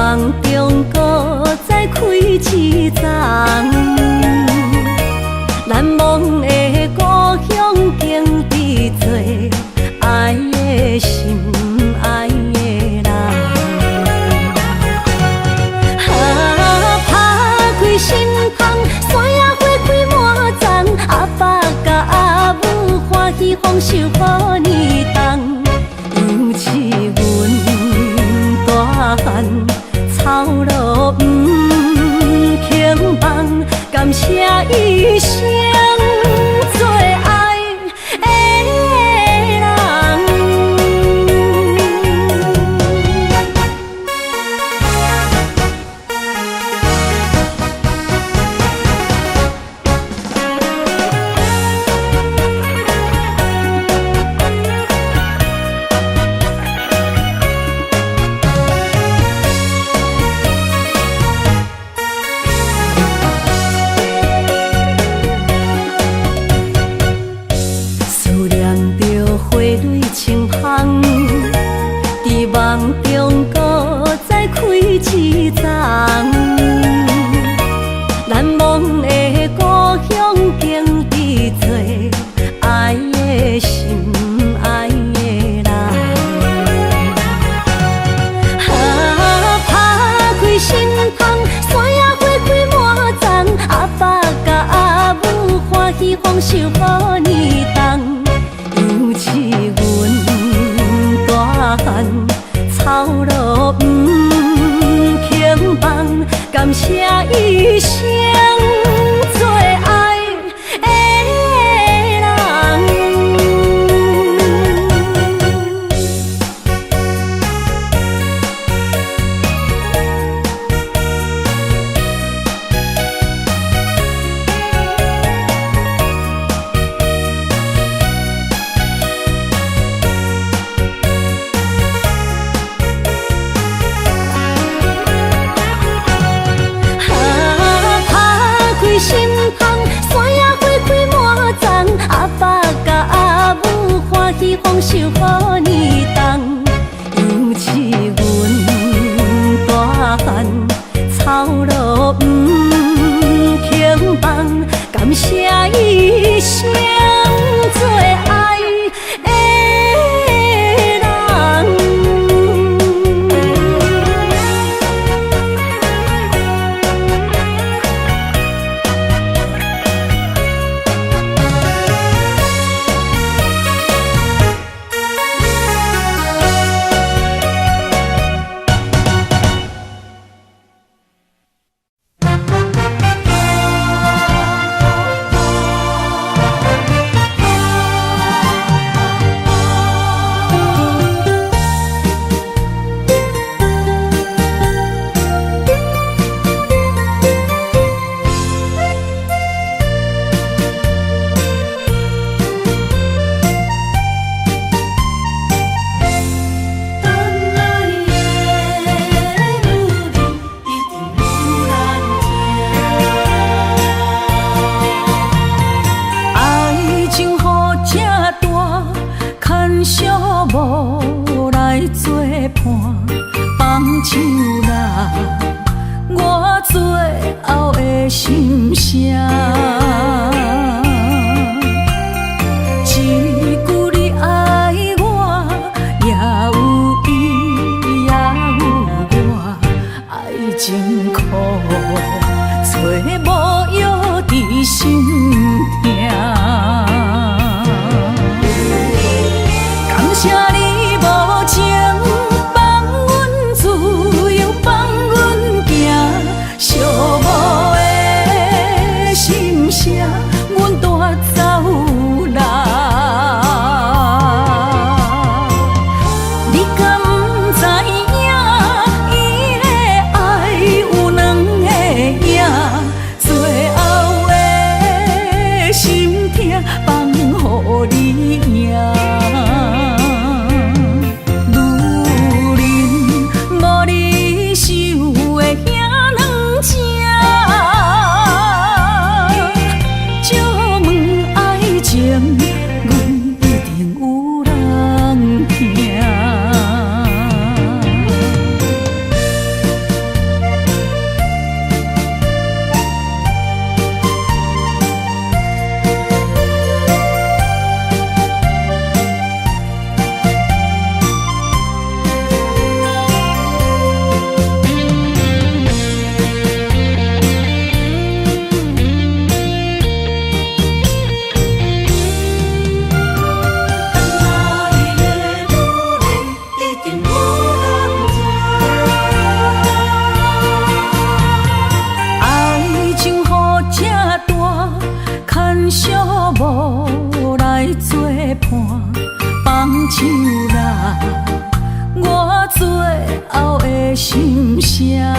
梦中搁再开一丛，难忘的故乡经历做爱的心爱的人。打开心窗，山野花开满丛，阿爸甲阿母欢喜丰收好年冬，尤是阮大汉草路不轻放，感谢一生做爱的人。思念着花蕊清香，伫梦中搁再开一丛，难忘的故乡经历做爱的心爱的人。打开心窗，山野花开满丛，阿爸甲阿母欢喜丰收好年冬，尤是阮大汉草路不轻放，感谢一生做爱的人。心窗，山野花开满丛，阿爸甲阿母欢喜丰收好年冬，尤是阮大汉草路不轻放，感谢一生做爱的人。无来作伴，放手啦，我最后的心声。一句你爱我，也有伊也有我，爱情苦，找无药伫心痛。谢你无情，放阮自由，放阮行，寂寞的心声，阮带走啦。你敢不知影，伊的爱有两个影，最后的心声。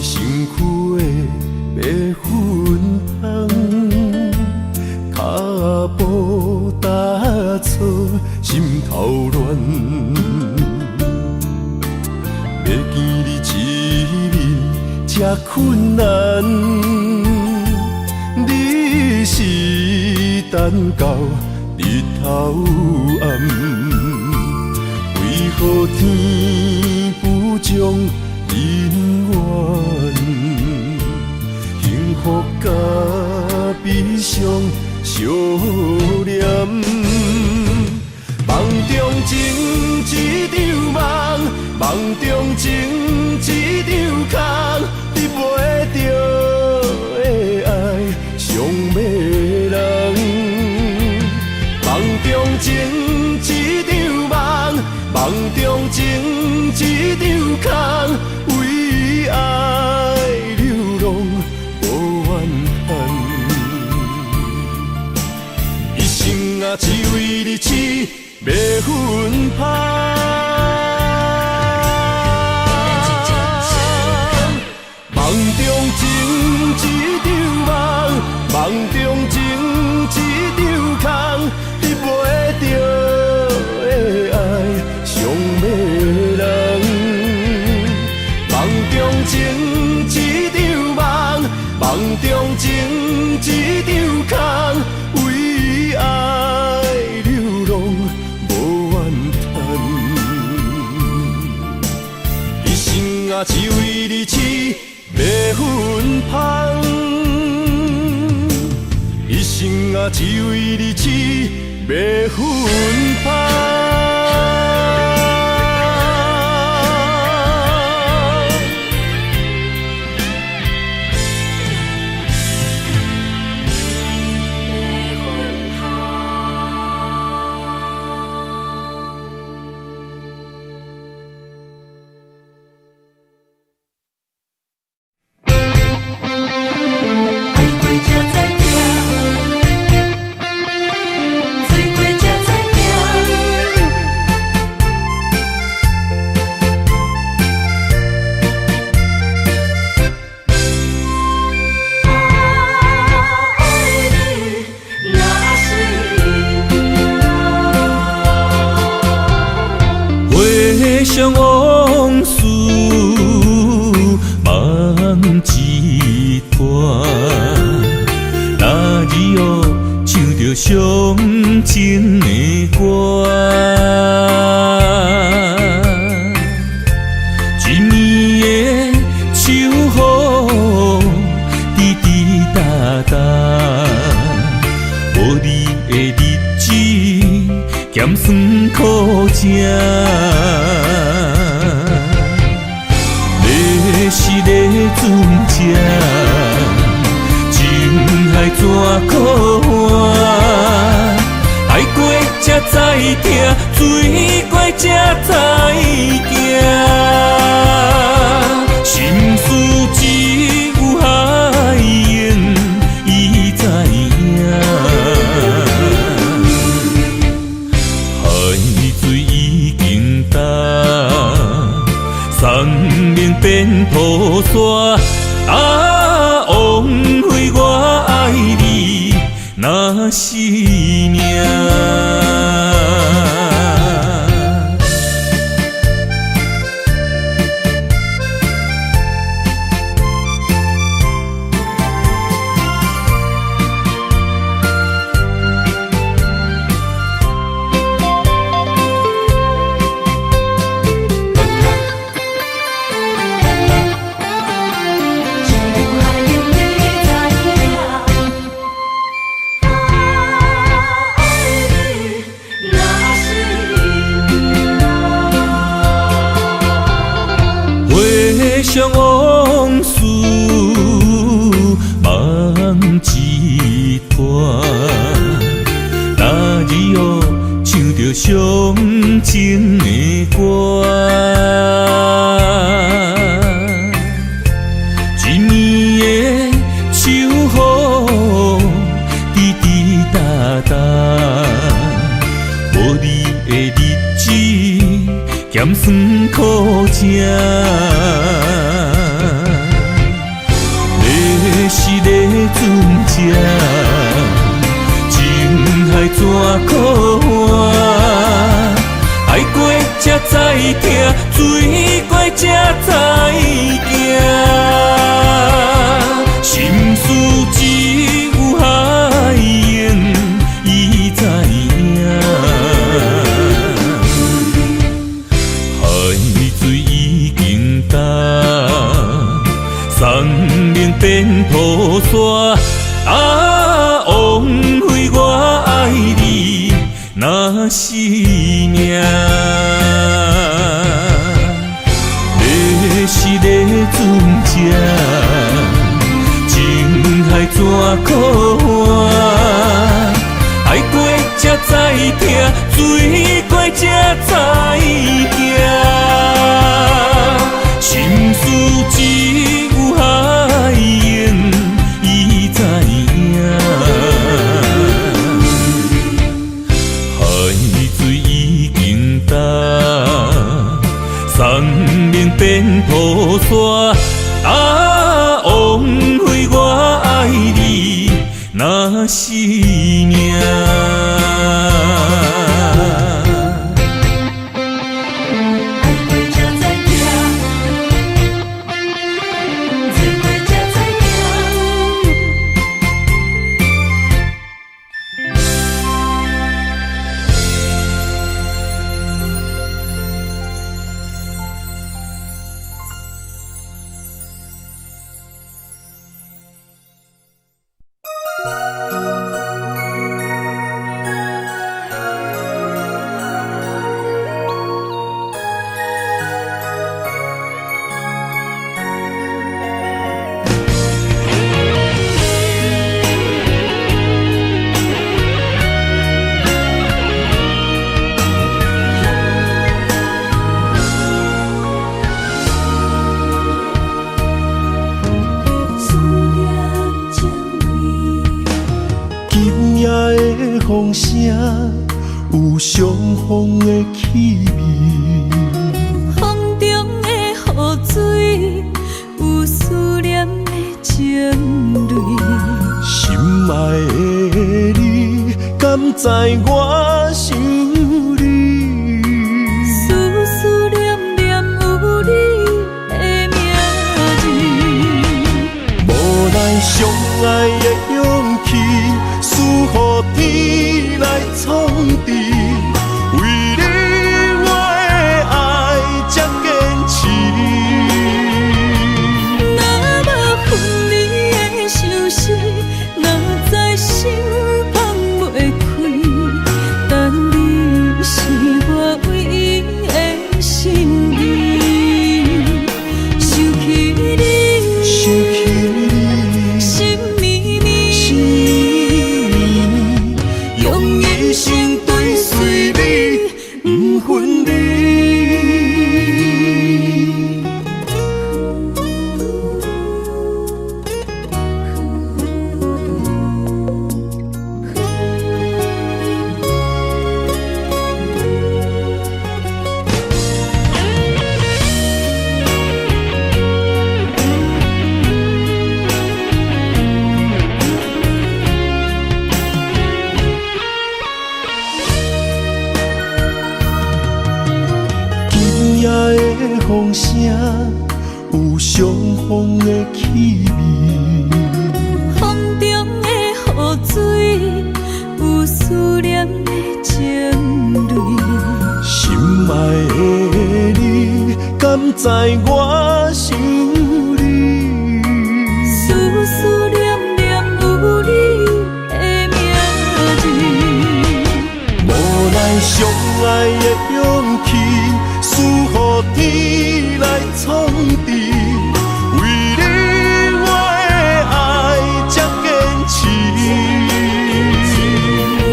心难。你是等到日头暗，为何天不将人怨？幸福甲悲伤相连，梦中情一场梦，梦中情一场空，你袂着的爱上迷人。梦中情一场梦，梦中情一场空，为爱流浪无怨叹。一生啊，只为你痴迷魂芳。梦中情一场梦，梦中情一场空，你袂着的爱上迷人。梦中情一场梦，梦中情一场空，为爱流浪无怨叹。一生啊，只为你痴迷魂芳。一生啊，只为你痴迷魂芳。想往事梦一团，那日后唱着伤情的歌，一年的秋雨滴滴答答，无你的日子咸酸苦涩。是个船只，情海怎可换？爱过才知疼，水过才知行。心事只有海燕伊知影，海水已经干。送命变雨伞，啊，枉费我爱你那是命。想往事梦一团，那日后唱着伤情的歌，一年的秋雨滴滴答答，无你的日子咸酸苦涩。是个船只，情海怎可换？爱过才知疼，水过才知行。山，啊，枉费我爱你若是命。是个船只，情海怎可换？爱过才知疼，水过才知行。心事只有海燕伊知影，海水已经干。山面变土山，啊，枉费我爱你若是命。风声有相逢的气味，风中的雨水有思念的情泪。心爱的你，敢知我想你？思思念念有你的名字，无奈相爱的勇气，输予天来创治。为你我的爱才坚持。若无分离的相思，哪知心放袂开。但你是我唯一的心意，想起你，想起你，心绵绵，心绵绵，用一生追随你，不分离。今夜的风声有相逢的气味，风中的雨水有思念的情泪。心爱的你，敢知我想你？思思念念有你的名字，无奈相爱的勇气，输予天来创治。为你我的爱才坚持。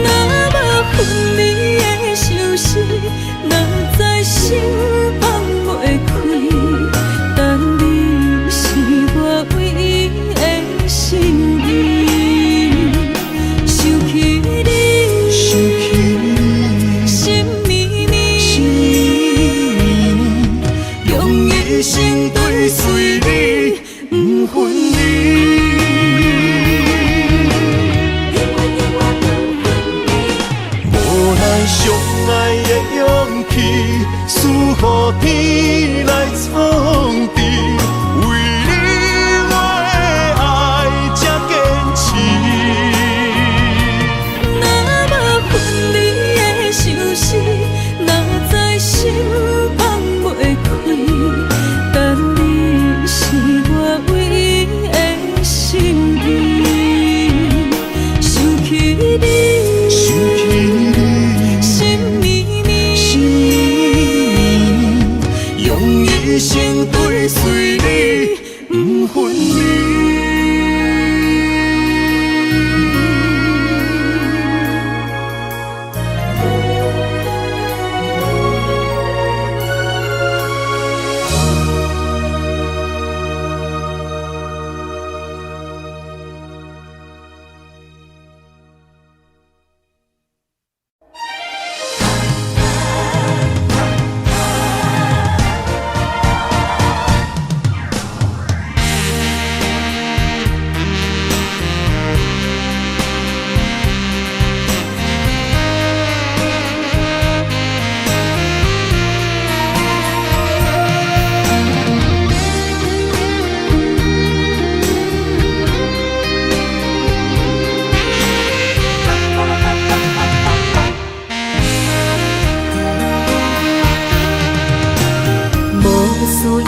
若无分离的相思，哪知心放袂开。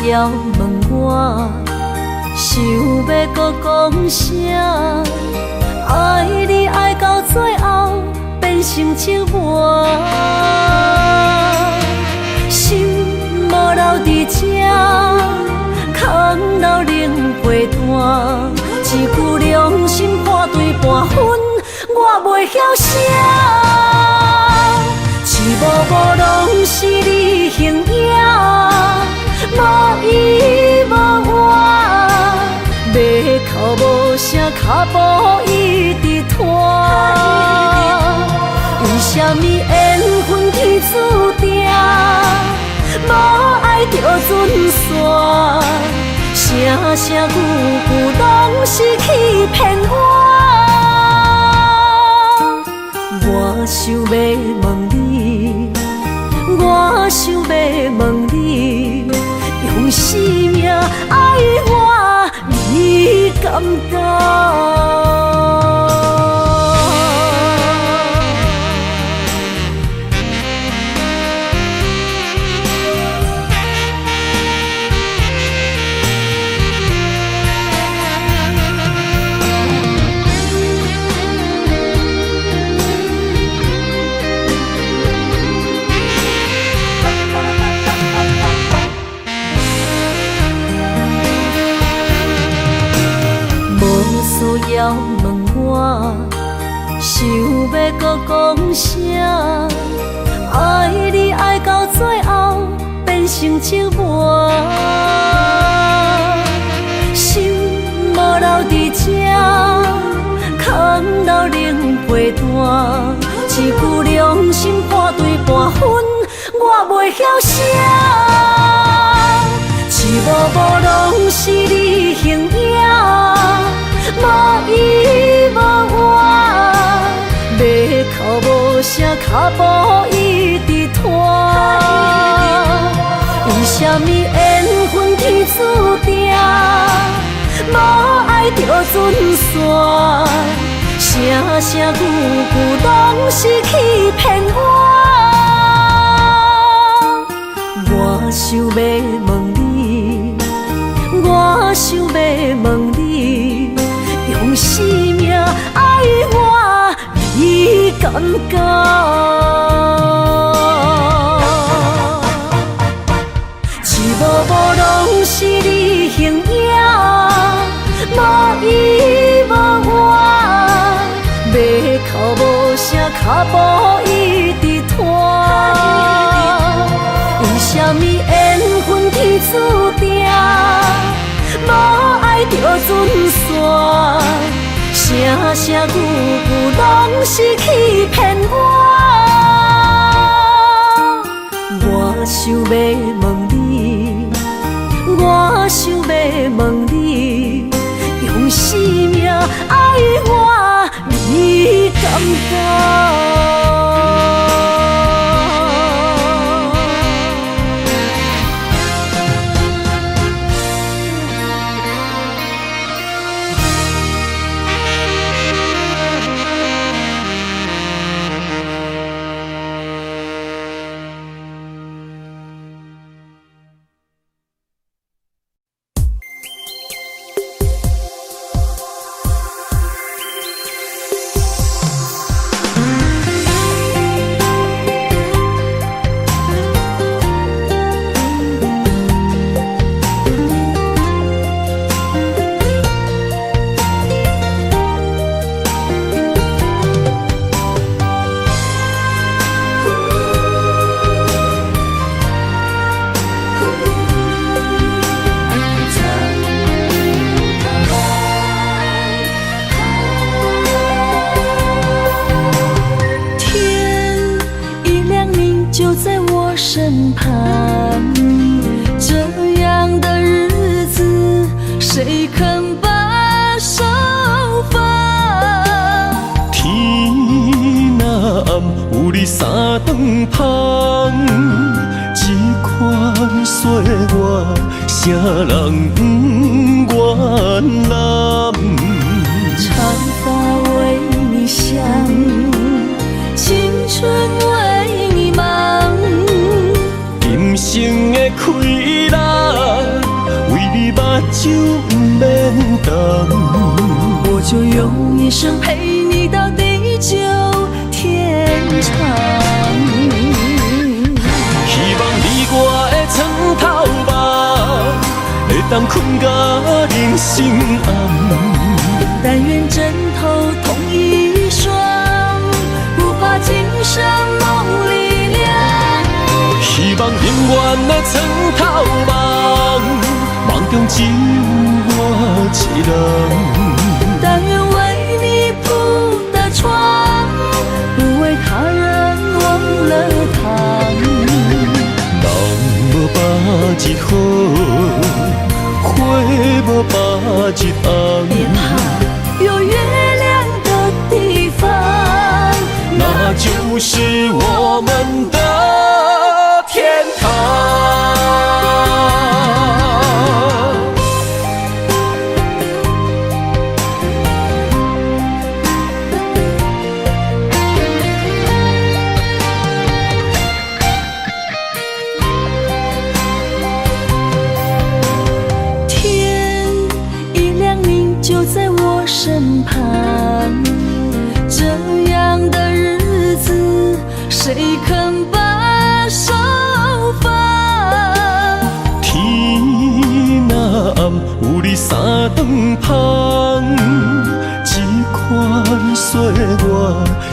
遥问我，想要搁讲啥？爱你爱到最后变成寂寞，心无留伫这，空留冷陪伴。一句良心半对半分，我袂晓写。一幕幕拢是你形影，无依无我，要哭无声，脚步一直拖。为什么缘分天注定，无爱就准线？声声句句拢是欺骗我。我想要问你，我想要问你，用生命爱我，你敢讲？需要问我，想要搁讲啥？爱你爱到最后变成寂寞，心无留伫这，空留冷陪伴。一句良心半对半分，我袂晓写。一幕幕拢是你形影，无依无我，要哭无声，脚步一直拖。为什么缘分天注定，无爱就准线？声声句句拢是欺骗我。我想要问你，我想要问你，用生命爱我，你敢讲？一幕幕拢是你形影，无依无我，要哭无声，脚步一直拖。为什么缘分天注定，无爱就准线？声声句句拢是欺骗我。我想要问你，我想要问你，用生命爱我，你敢讲？身旁，这样的日子谁肯把手放？天若暗，有你三顿香，这款岁月，啥人不愿揽？长发为你香，青春为你忙。今生的快乐，就用一生陪你到地久天长。希望你我的床头梦，会当困到人心暗。但愿枕头同一双，不怕今生梦里凉。希望永远的床头梦，梦中只有我一人。但愿为你铺的床，不为他人忘了躺。人无百日好，花无百日红。别怕，有月亮的地方，那就是我们的天堂。天一亮，你就在我身旁。这样的日子，谁肯把手放？天若暗，有你三顿香，这款岁月，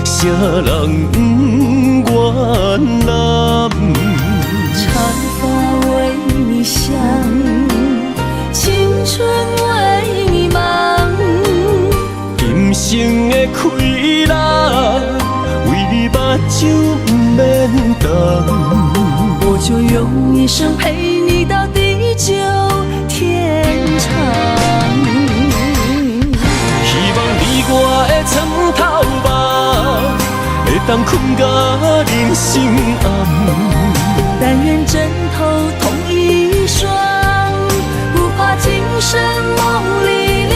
谁人不愿揽？长发为你香，青春为你忙。今生的快乐，为你目睭不免干。我就用一生陪你到地久天长。希望你我的床头梦，会当困到人心暗。但愿枕头同一双，不怕今生梦里凉。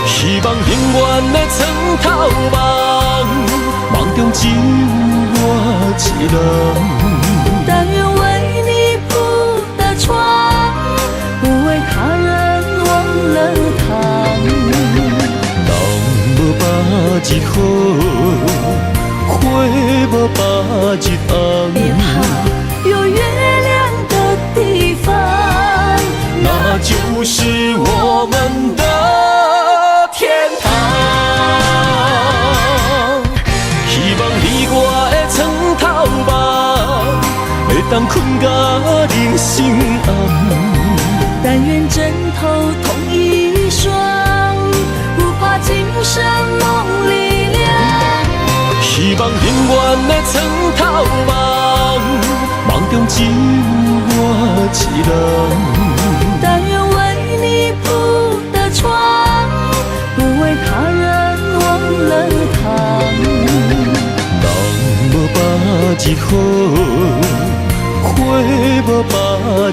希望永远的床头梦，梦中只有我一人。但愿为你铺的床，不为他人忘了躺。人无百日好，花无百日红。别怕，有月亮的地方，那就是我们的天堂。希望你我的床头梦，会当困到人心暗。但愿枕头同一双，不怕今生梦里凉。希望永远的床头梦，梦中只有我一人。但愿为你铺的床，不为他人忘了躺。人无百日好，花无百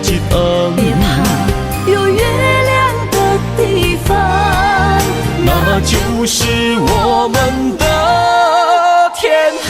日红。别怕，有月亮的地方，那就是我们的天堂。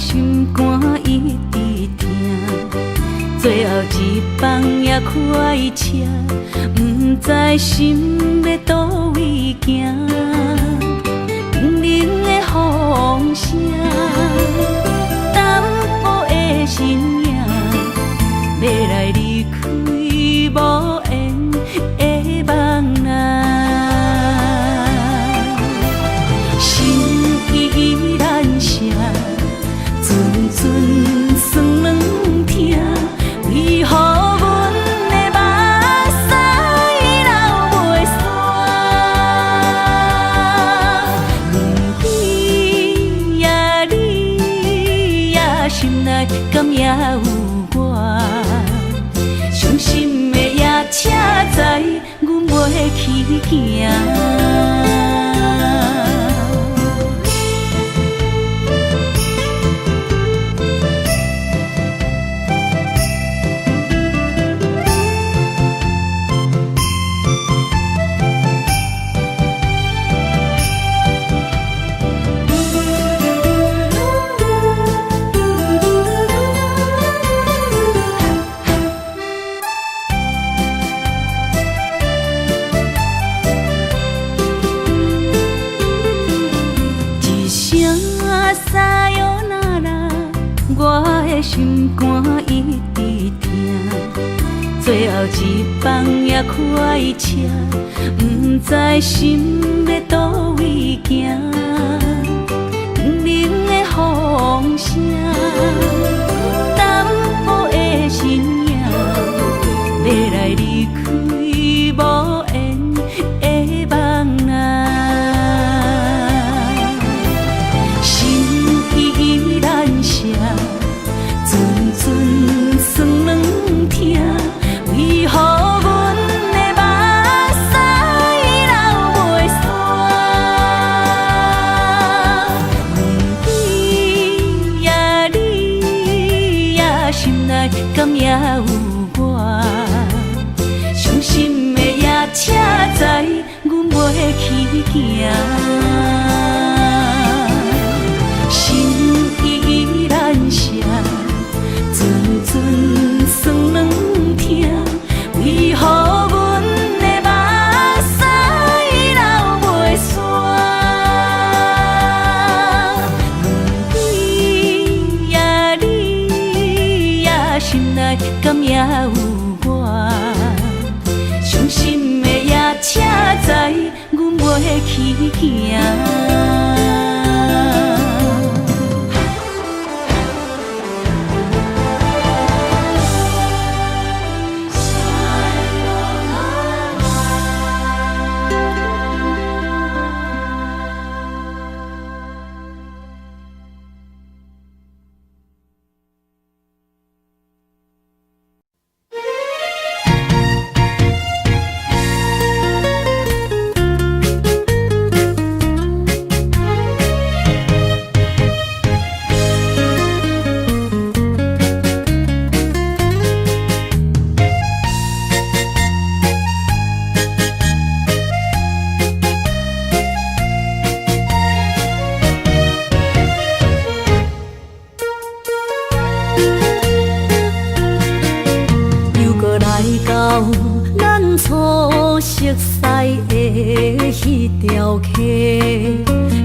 心肝一直疼，最后一放也开车，不知心要倒位行。冷冷的风声，淡薄的身影，要来离开无缘的梦啊。行。心肝一直疼，最后一放也开车，不知心要倒位行。不能的风声，淡薄的身影，要来离开无缘的梦啊，心依然舍。阵酸软疼，为何阮的目屎流袂煞？问你呀，你呀，心内敢也有我？伤心的夜车载，阮袂去行。心依然舍。阵酸软疼，为何阮的目屎流袂煞？问你呀，你呀，心内敢也有我？伤心的夜车载，阮袂去行。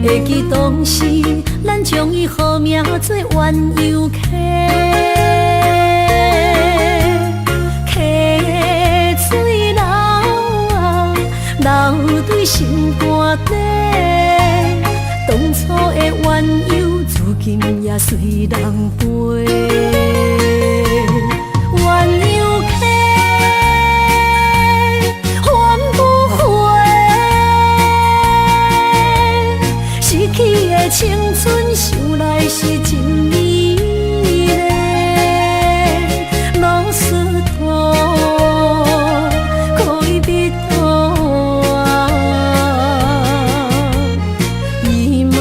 会记当时，咱将伊号名做鸳鸯溪，溪水流啊，流对心肝底。当初的鸳鸯，至今也随人陪。鸳鸯溪。青春想来是真美丽，老师徒可以别途啊，伊嘛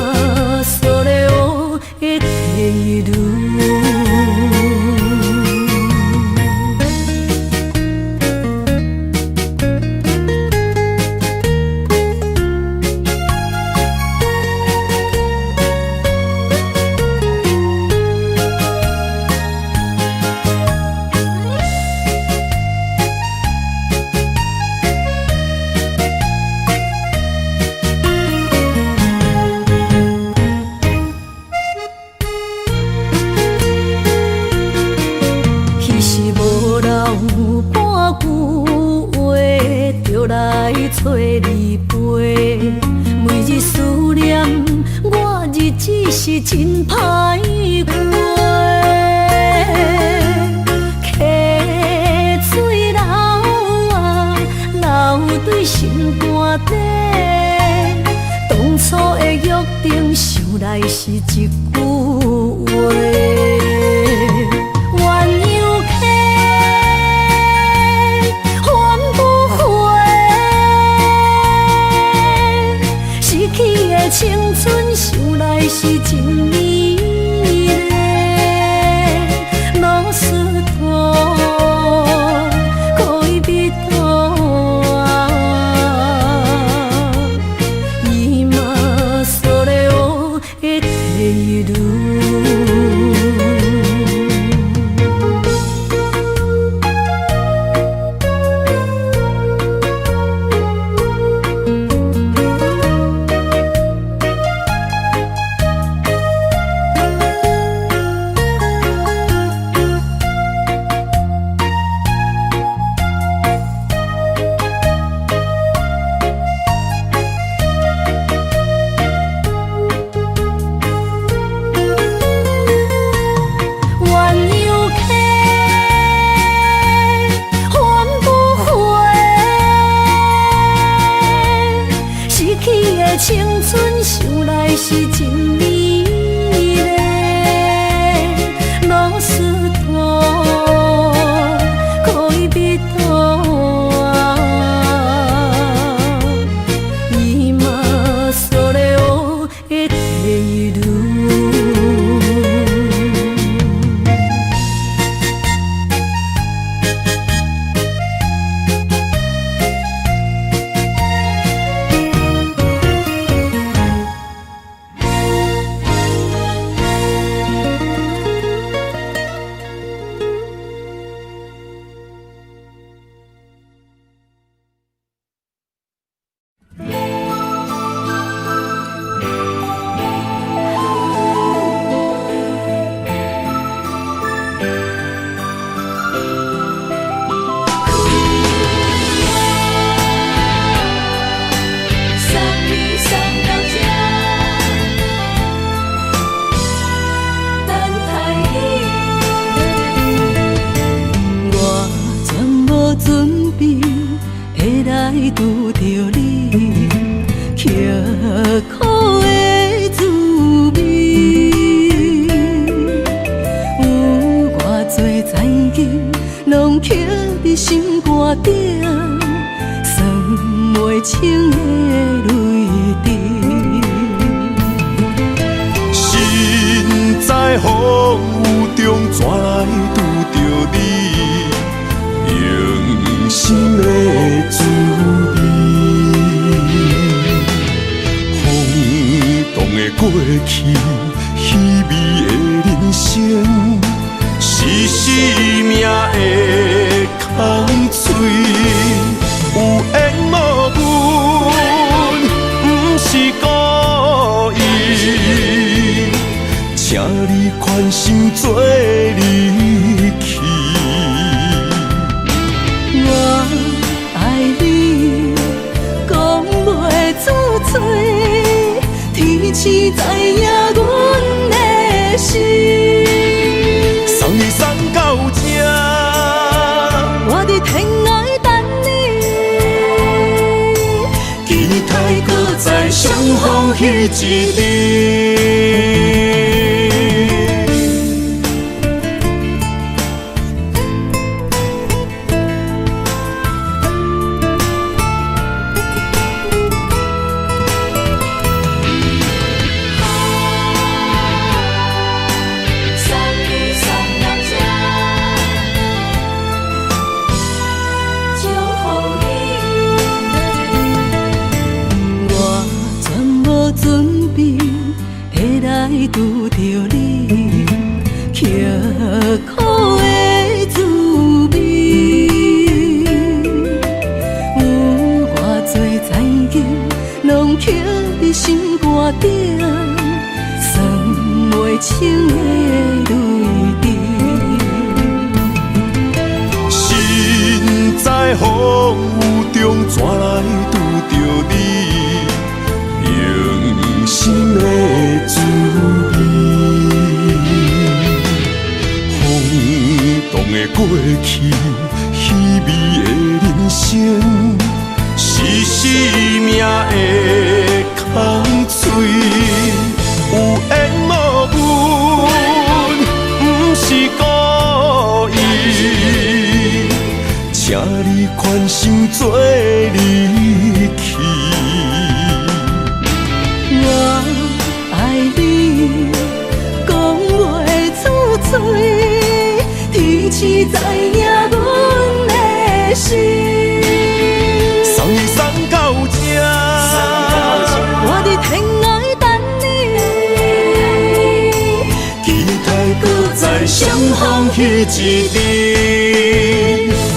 所了的退路。找你陪，每日思念，我日子是真歹过。溪水流啊，流对心肝底。当初的约定，想来是一句话。是真美丽，老师徒可以比托啊，伊嘛所咧我的地路。青春想来是真美丽，老师徒可以比托啊，伊嘛所咧我的地路。拄着你，刻苦的滋味，有偌多残景，拢刻伫心肝顶，算袂清的泪滴。身在风雨中，怎来拄着你？用心的滋味，轰动的过去，稀微的人生，是生命的空嘴，有缘无分，不是故意，请你宽心做离去。我爱你，讲袂出嘴，天知知影阮的心。送你送到这，我伫天涯等你，期待搁再相逢彼一日。拄着你，刻苦的滋味，有偌多残景，拢刻伫心肝顶，算袂清的泪滴。身在风雨中，怎来拄着你？用心的滋味，轰动的过去，稀微的人生，是生命的空嘴，有缘无分，不是故意，请你宽心做离去。我爱你。在相逢彼一日，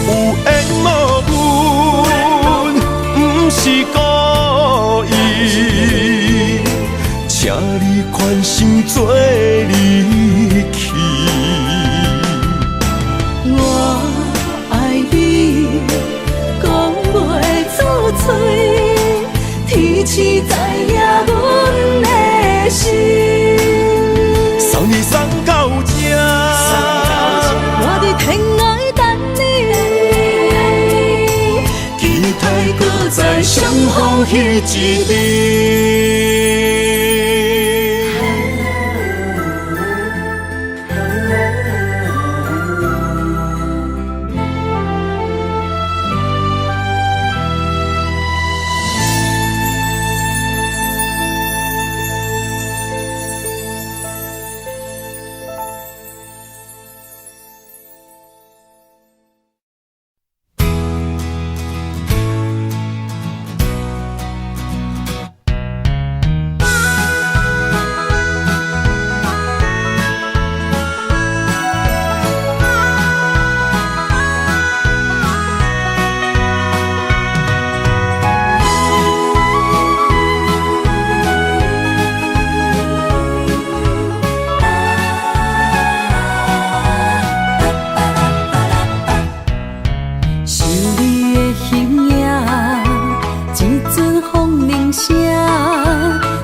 有缘无分，不是故意，请你宽心做离去。我爱你，讲袂出嘴，天赐知影阮的心。送你送到这，我伫天涯等你，期待搁再相逢彼一日。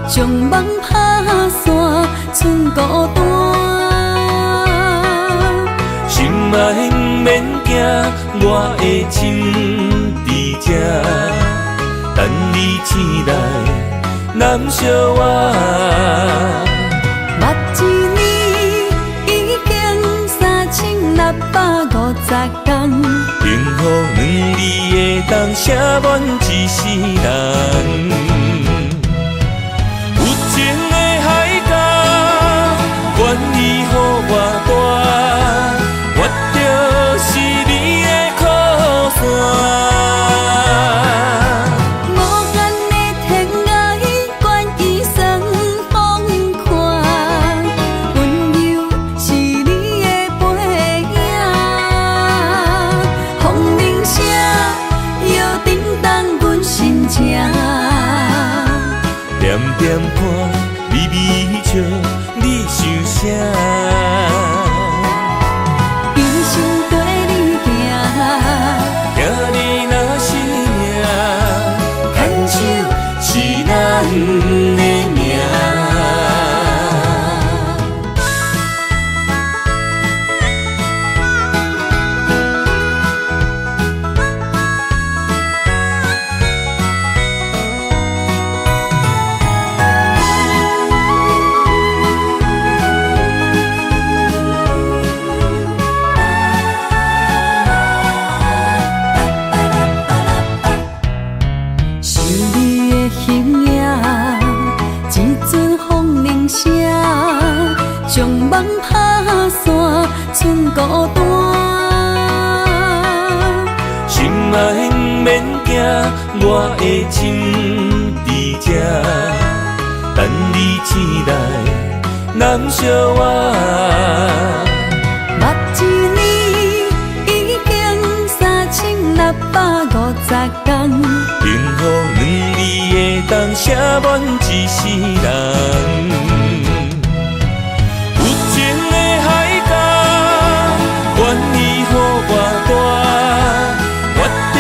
将梦打散，剩孤单。心爱免惊，我的心伫这，等你醒来，难相我。目一年已经3650天，幸福两字的当写满一世人。有情的海角，愿意予我跋，我就是你的靠山。无限的天涯，愿意算风看，温柔是你的背影。风铃声摇叮当阮心情，点点看，微微笑，你想啥？一生跟你行，行你若是命，牵手是咱的命。想你的形影，一阵风铃声，将梦打散，剩孤单。心爱免惊，我的心伫这，等你醒来，难相我。目一年已经3650天，幸福两字的当写满一世人。有情的海角，愿意予我跋，我就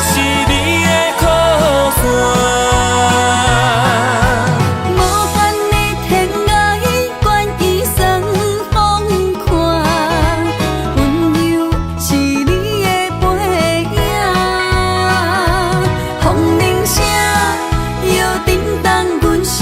是你的靠山。无限的天涯，愿意算风看，温柔是你的背影。风铃声摇叮当阮心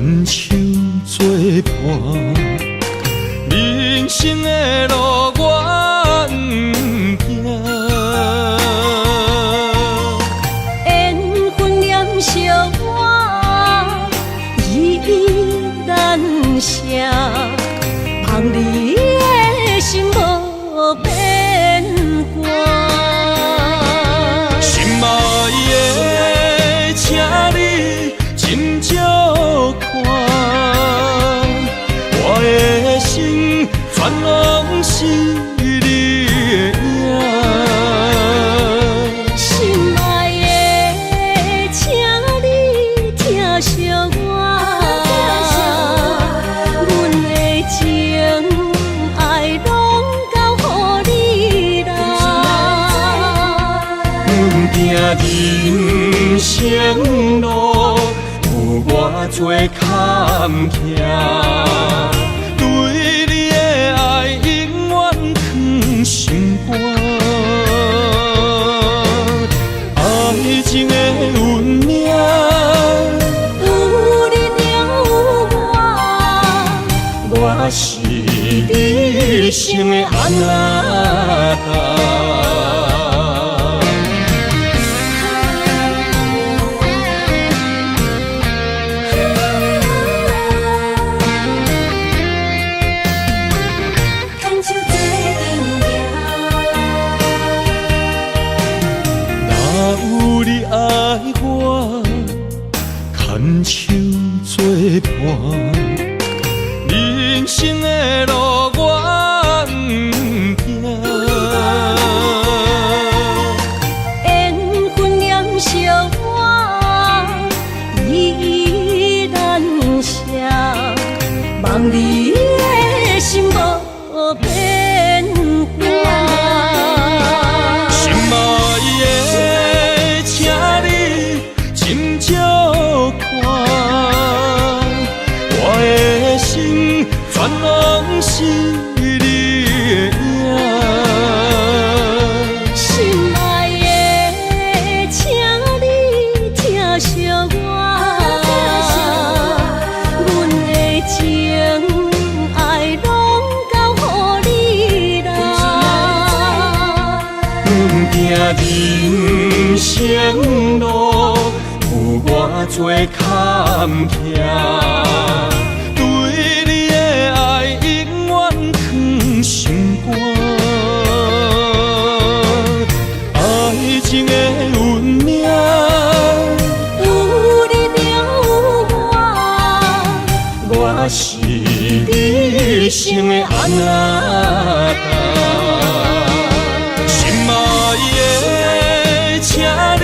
牵手作伴，人生的路我不行。缘分念相我，依依难舍，望你的心无变卦。心爱的，请你斟酌看，我的心全拢是你的影。心爱的，请你疼惜我，阮的情爱拢交予你啦。阮行人生路，有偌多坎坷，对你的爱永远藏心肝。爱情的运命，有你了有我，我是你生的安那牵手做阵若有你爱我，牵手作伴，人生的路我不行。缘分念相我，依依难舍，望你的心无变卦。心爱的，请你斟酌看，我的心全拢是你的影。心爱的，请你疼惜我，阮的情爱拢交予你啦。阮行人生路，有偌多坎坷，对你的爱永远藏心肝。爱情的运命，有你了有我，我是你生的安那心爱的，请你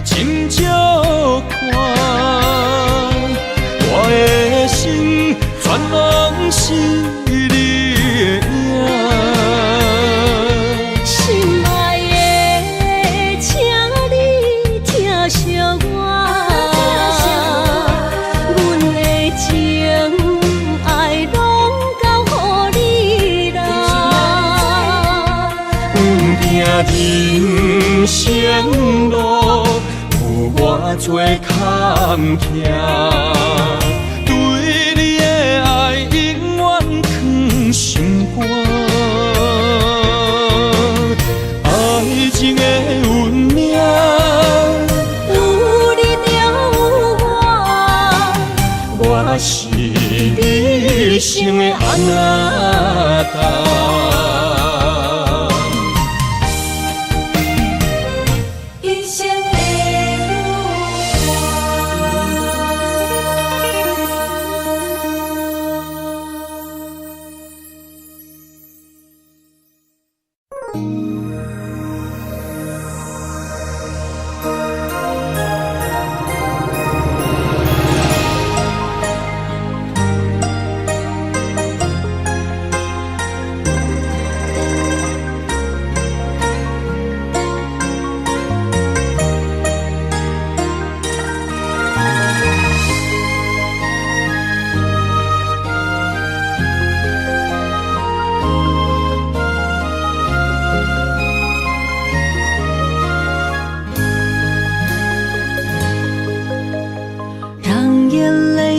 斟酌看，我的心全拢是你的影。心爱的，请你疼惜我，阮的情爱拢交予你啦。阮行人生路，有偌多坎坷，对你的爱永远藏心肝。爱情的运命，有你了有我，我是你生的安那一生的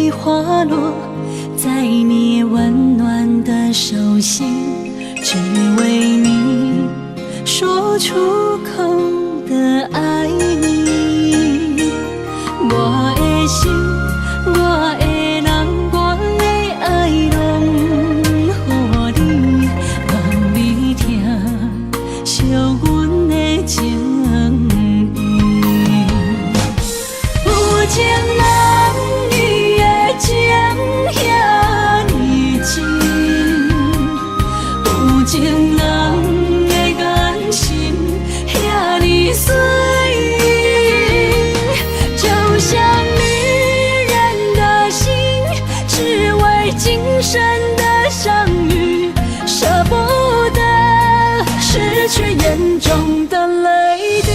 泪滑落在你温暖的手心，只为你说出口的爱你。我的心，我的人，我的爱拢予你，望你听惜阮的情意。有情人伊的情遐尼真，有情人的眼神遐尼水。今生的相遇，舍不得失去眼中的泪滴。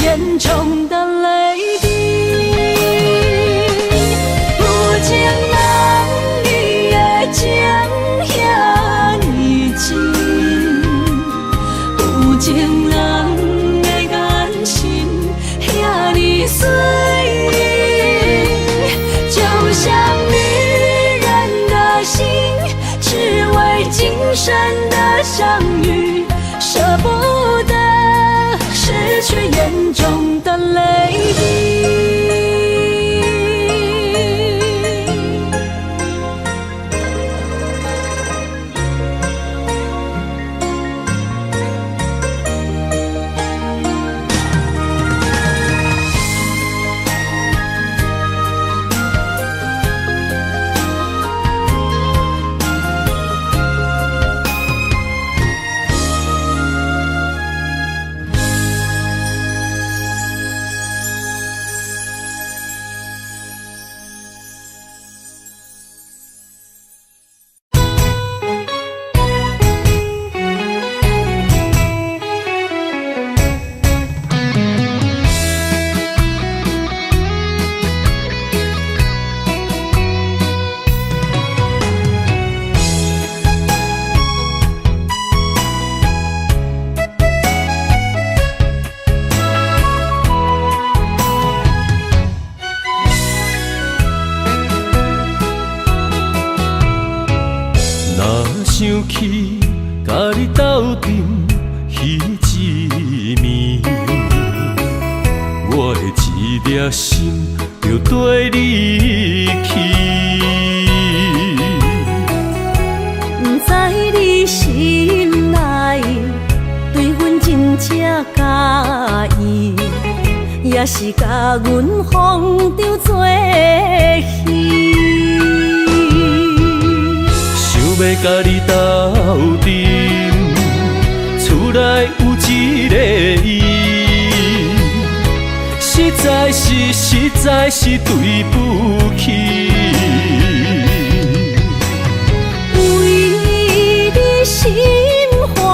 眼中的泪滴，有情人伊的情遐尼真，有情人的眼神遐尼水，就像女人的心，只为今生的相遇，舍不得失去眼中的泪滴。想起甲你斗阵彼一暝，我的一粒心就跟你去。不知你心内对阮真正介意，也是甲阮放着做戏。要甲你斗阵，厝内有一个伊，实在是对不起。为你心烦，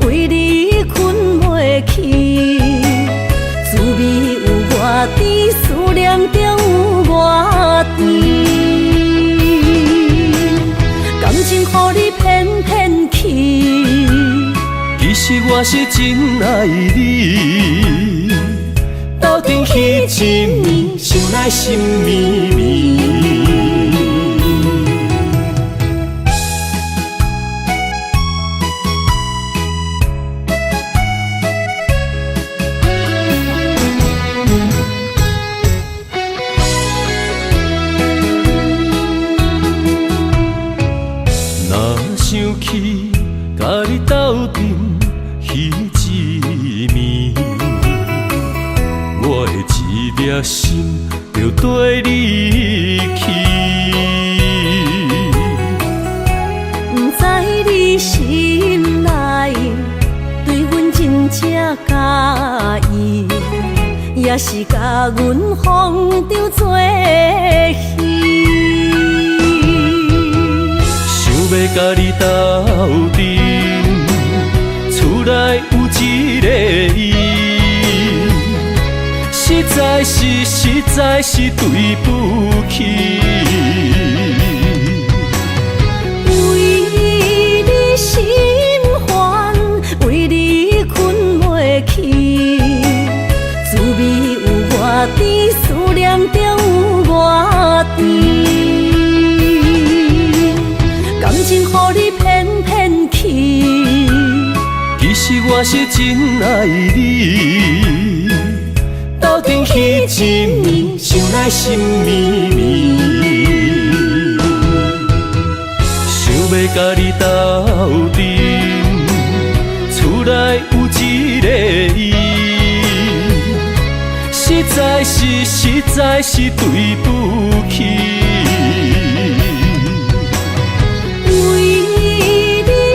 为你困袂去，滋味有外甜，思念就有外甜。感情予你你骗骗去。其实我是真爱你，斗阵彼一暝，想来心绵绵。想起甲你斗阵彼一暝，我的一粒心就跟你去。不知你心内对阮真正介意，也是甲阮放着做戏。要甲你斗阵，厝内有一个伊，实在是对不起。为你心烦，为你困袂去，滋味有偌甜，思念就有偌甜。感情予你骗骗去，其实我是真爱你，斗阵彼一暝，想来心绵绵。想要甲你斗阵，厝内有一个伊，实在是对不起。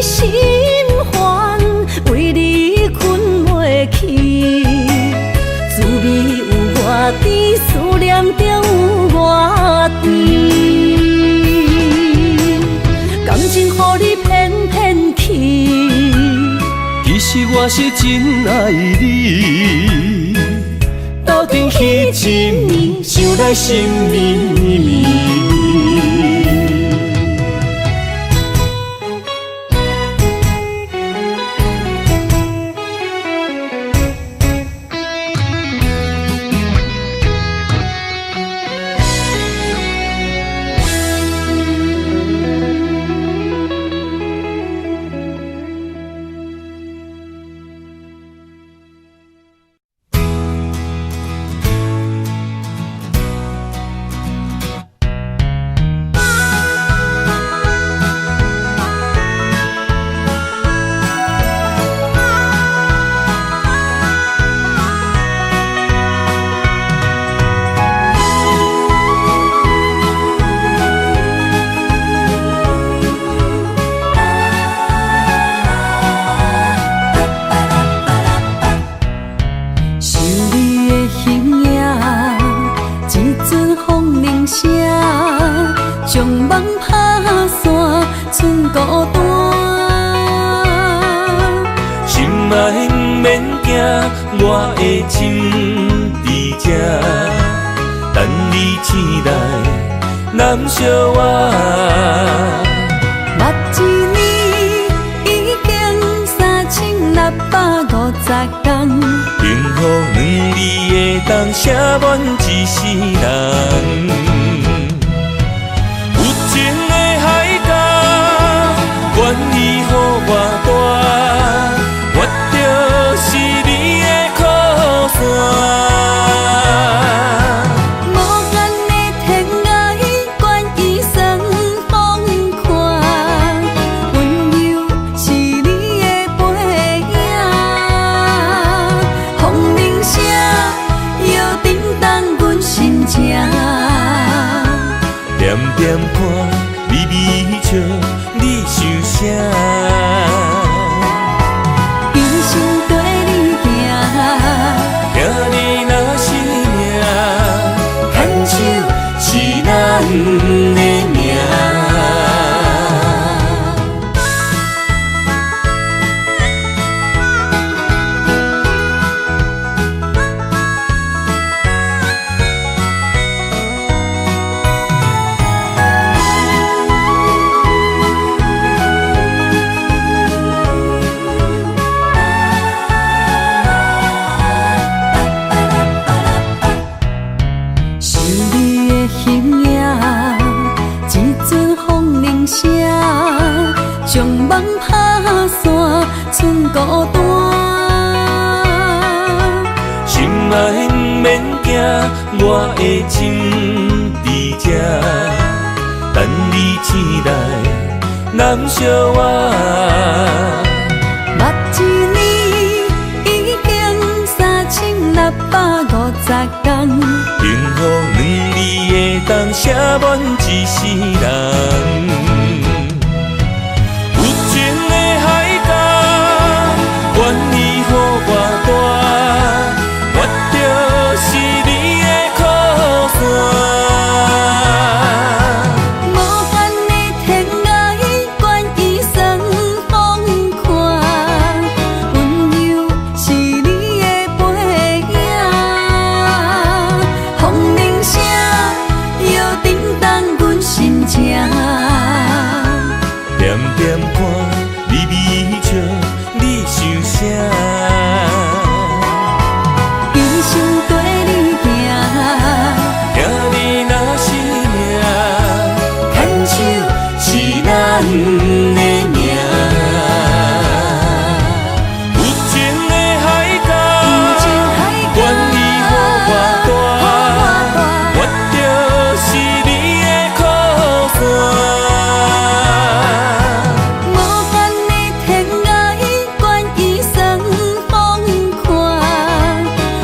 心烦，为你困袂去，滋味有偌甜，思念就有偌甜。感情予你骗骗去，其实我是真爱你，斗阵彼一暝，想来心绵绵。我的心在这，等你醒来，难相偎。目一年已经3650天，幸福两字会当写满一世人。有情的海角，愿意予我大，我就是你的靠山。点点看，微微笑，你想啥？人生跟你行，听你若是命，牵手是咱的命。将梦打散，剩孤单。心爱免惊，我的心伫这，等你醒来，难相偎。目一年已经3650天，幸福两字会当写满一世人。有情的海角，愿意予我带，我就是你的靠山。无限的天涯，愿意算风看，温柔是你的背影，风铃声摇叮当阮心情。点点看你微笑，你想啥？一生跟你行，行你若是命，牵手是咱的命。有情的海角，愿意予我带，我就是你的靠山。无限的天涯，愿意算风看，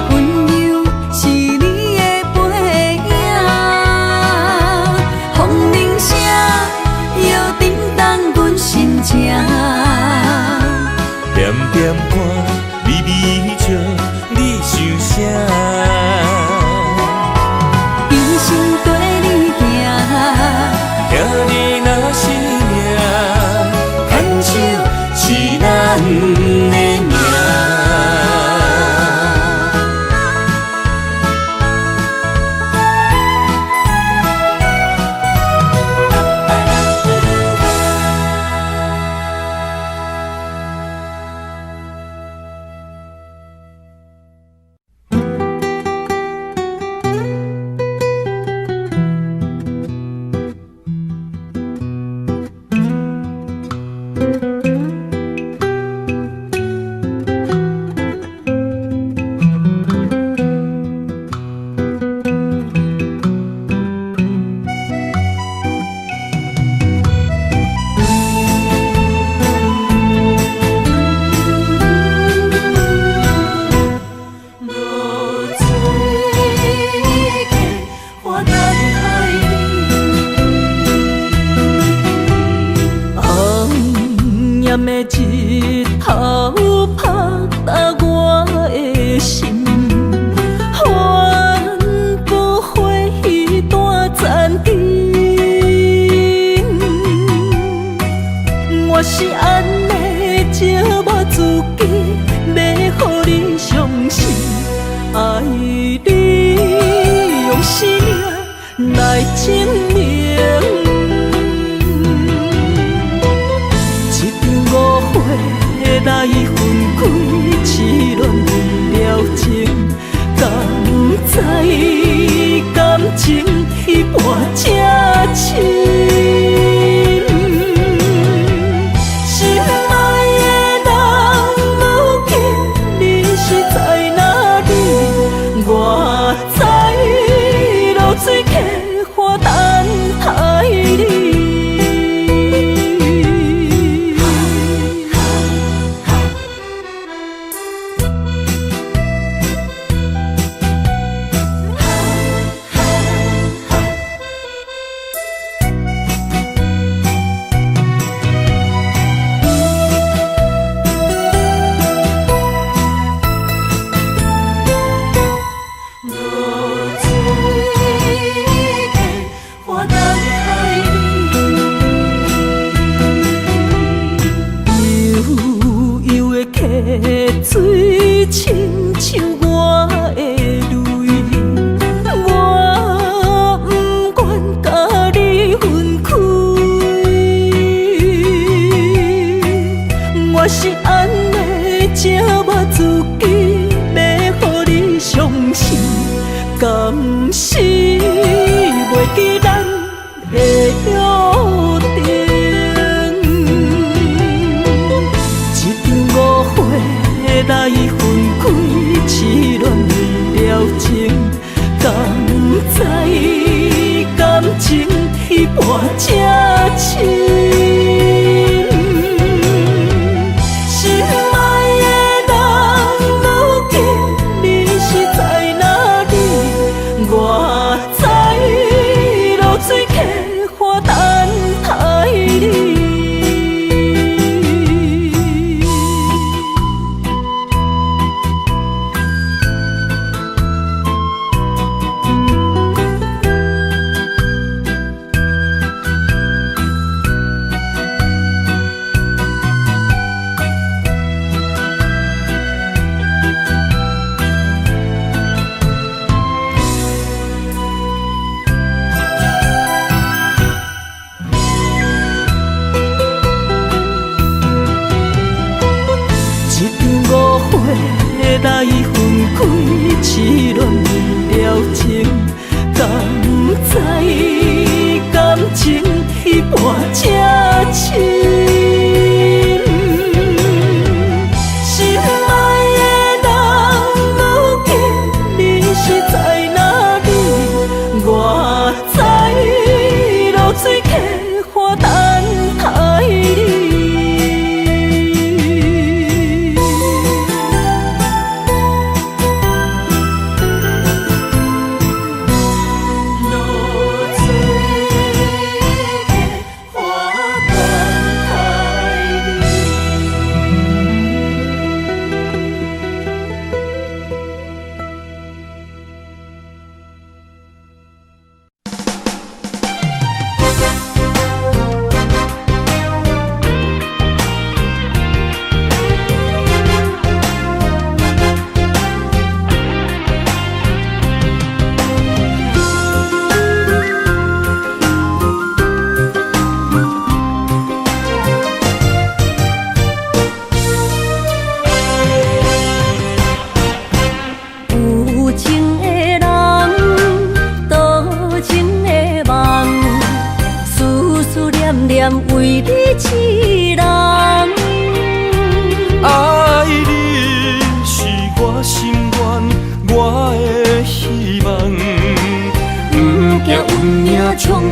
温柔是你的背影，风铃声摇叮当阮心情。点点看你微笑，你想啥？一生跟你行，行你若是命，牵手是咱的命。暗的日头拍打我的心，帆布花彼段残灯。我是安尼借我自己，要予你相信，爱你用生命来证明。来分开，痴恋为了情，敢知感情一半才深。心爱的人，如今你是在哪里？我在露水溪花等待你。水亲像我的泪，我不愿甲你分开。我是安尼借我自己，要予你相信，敢是袂记咱的约定。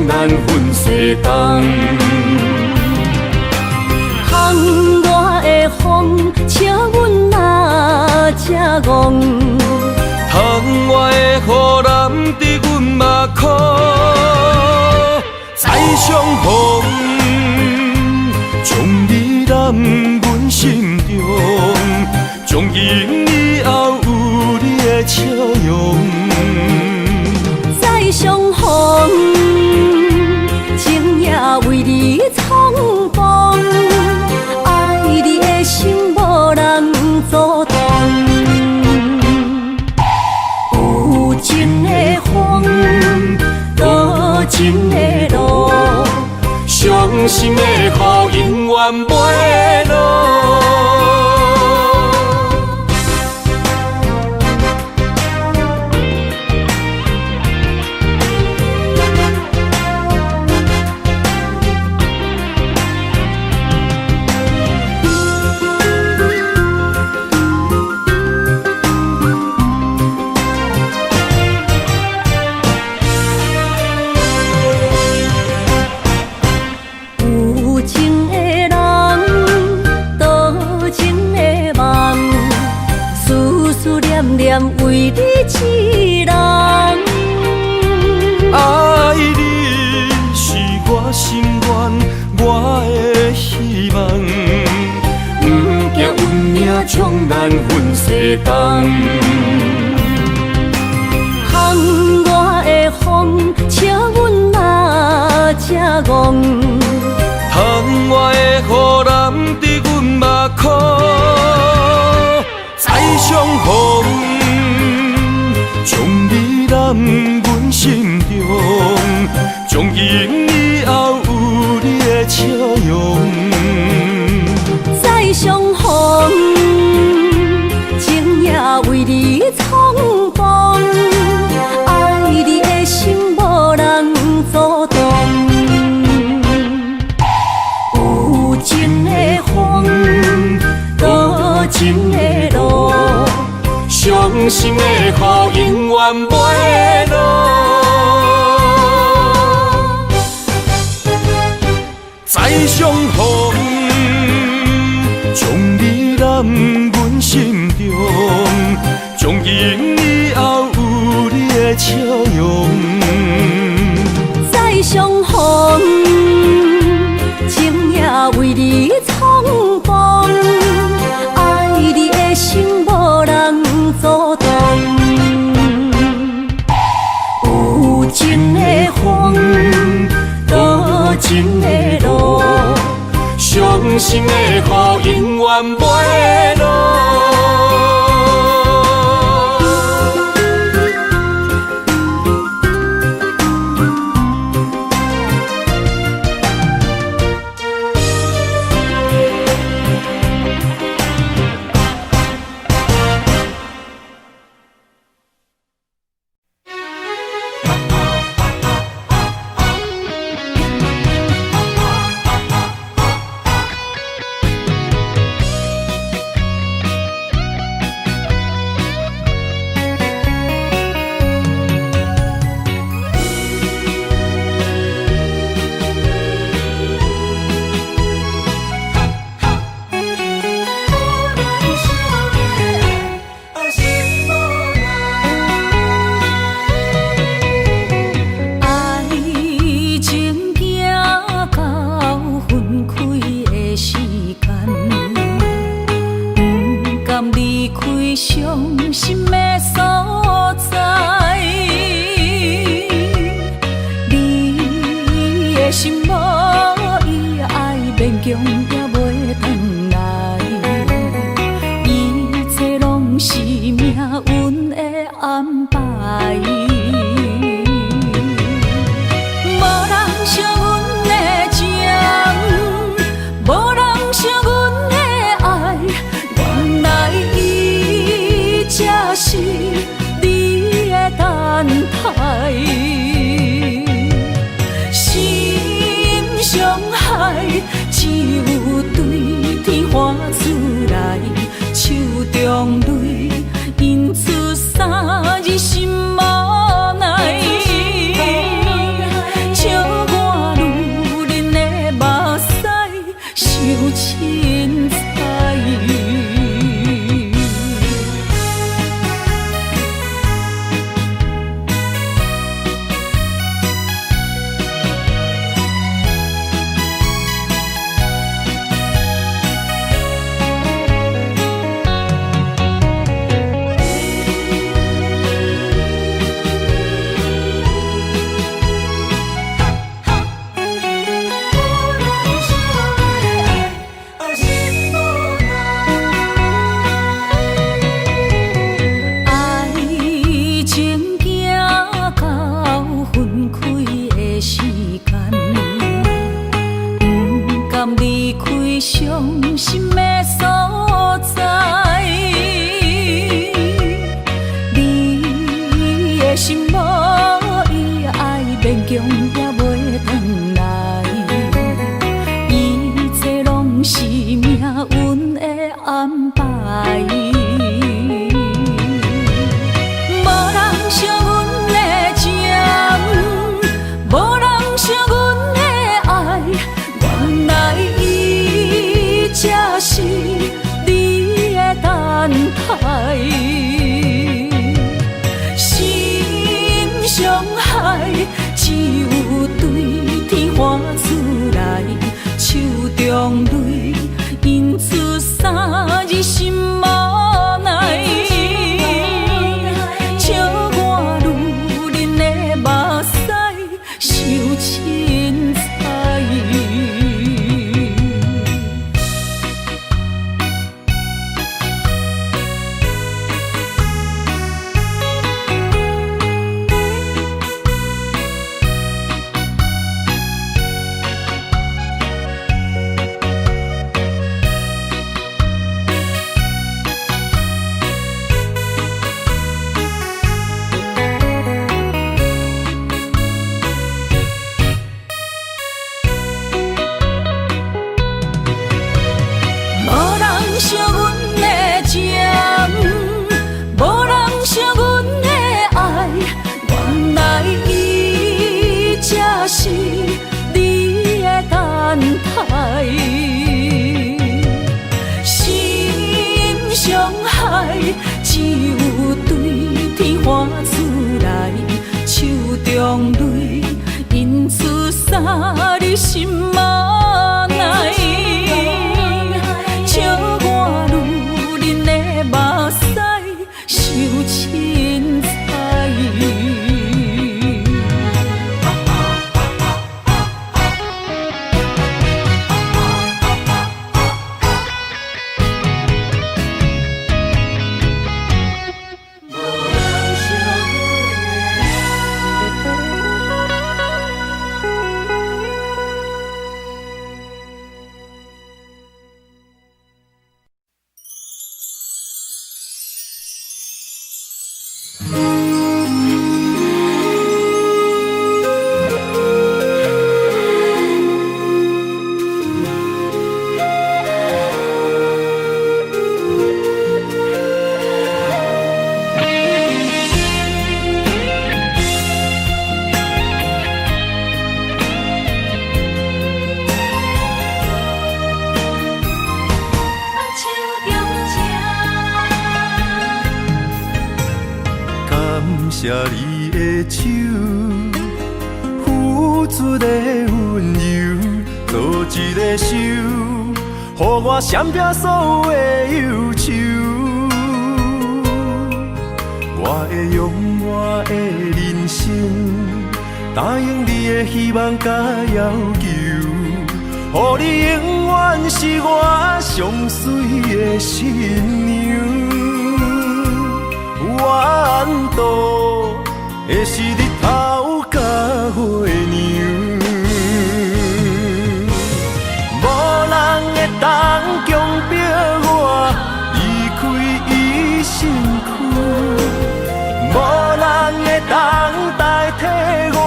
难分西东。窗外的风，笑阮哪这戆。窗外的雨淋伫阮目眶，再相逢，将你揽阮心中，从今以后有你的笑容。再相逢，情也为你苍茫，爱你的心无人阻挡。有情的风，多情的路，伤心的雨永远袂落。为你一人，爱你是我心愿，我的希望。不惊运命冲难分西东。窗外的风，笑阮哪这戆。窗外的雨淋伫阮目眶，再相逢。将你揽阮心中，从今以后有你的笑容。再相逢，情也为你苍茫，爱你的心无人阻挡。有情的风，多情的路，伤心的雨永远袂落。再相逢，将你揽阮心中，从今以后有你的笑容。再相逢，情也为你苍茫，爱你的心无人阻挡。有情的风，多情的路，伤心的雨永远袂落。伤心的所在。你的心无伊爱勉强也袂转来，一切拢是命运的安排。无人惜阮的情，无人惜阮的爱，原来伊才是你的等待。心伤害，只有对天喊出来，手中泪印出三字心无奈。笑我女人的目屎受凊彩。惜阮的情，无人惜阮的爱，原来伊才是你的等待。心伤害，只有对天喊出来，手中泪印出三字心无奈。笑我女人的目屎受凊彩。谢你的手，付出的温柔，做一个手，予我闪避所有的忧愁。我会用我的人生，答应你的希望甲要求，予你永远是我上水的新娘。缘途会是日头甲月亮，无人会当强迫我离开伊身躯，无人会当代替我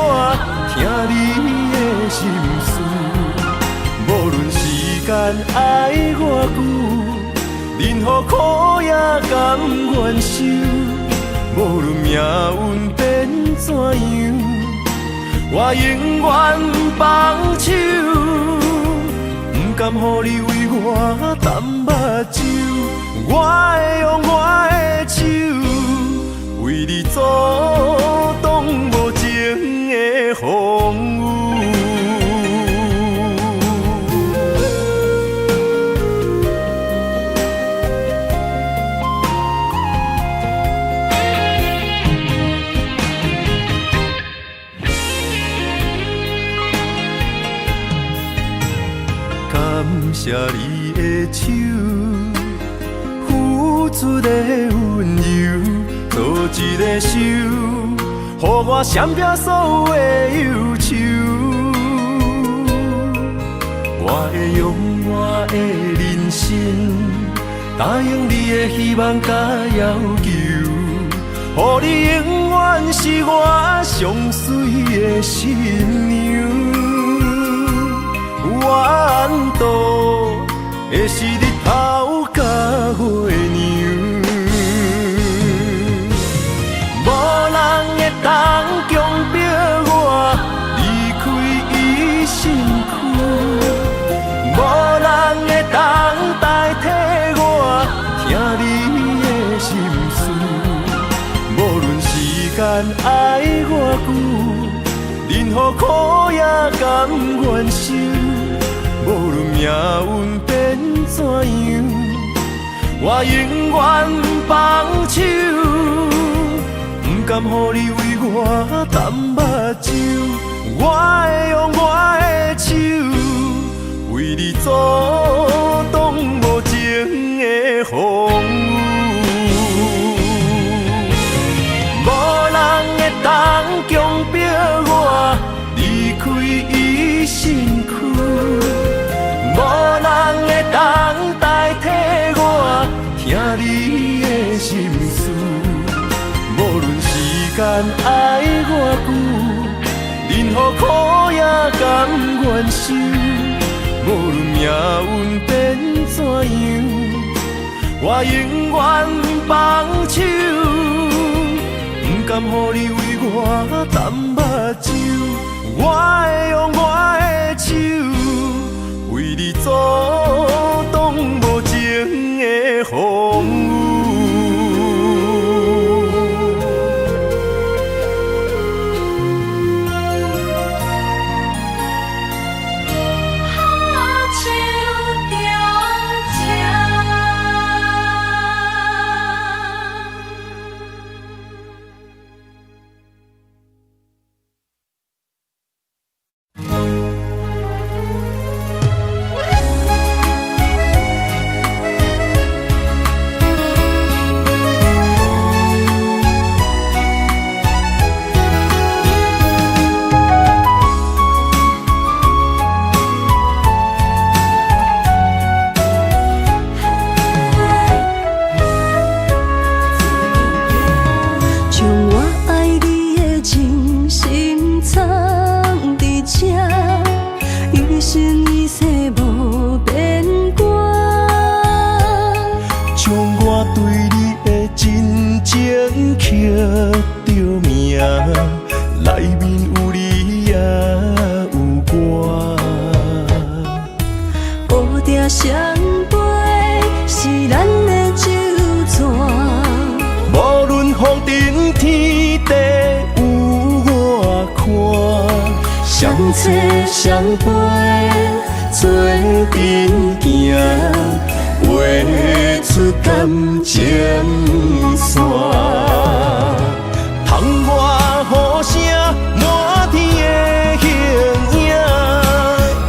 听你的心事。无论时间爱偌久，任何苦也甘愿受。无论命运变怎样，我永远放手，不甘予你为我淡目睭。我会用我的手，为你阻挡无情的风雨。谢你的手，付出的温柔，做一个手，予我闪避所有的忧愁。我我会用我的人生答应你的希望甲要求，予你永远是我上水的新娘。缘途会是日头甲月亮，无人会当强迫我离开伊身躯，无人会当代替我听你的心事。无论时间爱偌久，任何苦也甘愿受。无论命运变怎样，我永远放手，不甘予你为我淡目睭。我会用我的手，为你阻挡无情的风雨。无人会当强迫我离开伊身躯，无人会当代替我听你的心事。无论时间爱偌久，任何苦也甘愿受。无论命运变怎样，我永远放手，不甘予你为我淡目睭。我会用我的手，为你阻挡无情的风雨。相陪做阵行，画出感情线。窗外雨声满天的形影，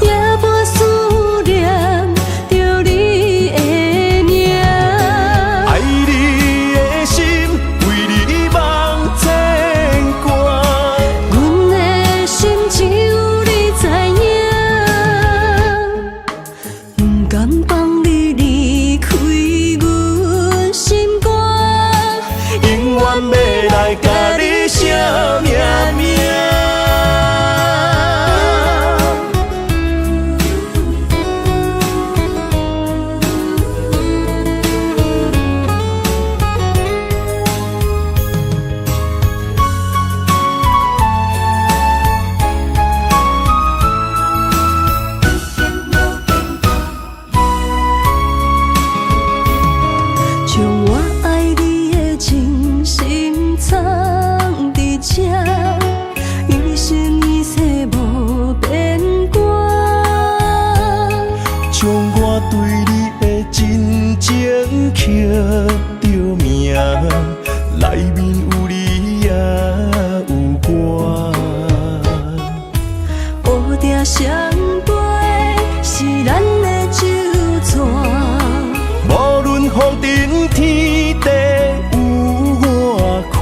夜半思念着你的名。爱你的心为你梦牵挂，阮的心只有你知影。不甘放你离开阮心肝，永远要来甲你写命名。将我爱你的真心藏伫这，一生一世无变卦。将我对你的真情刻着名，内面有你也有我。乌蝶相陪是咱的酒泉，无论风尘天地有我看，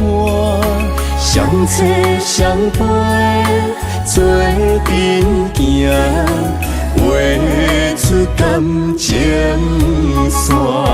相切相陪做阵行，画情线。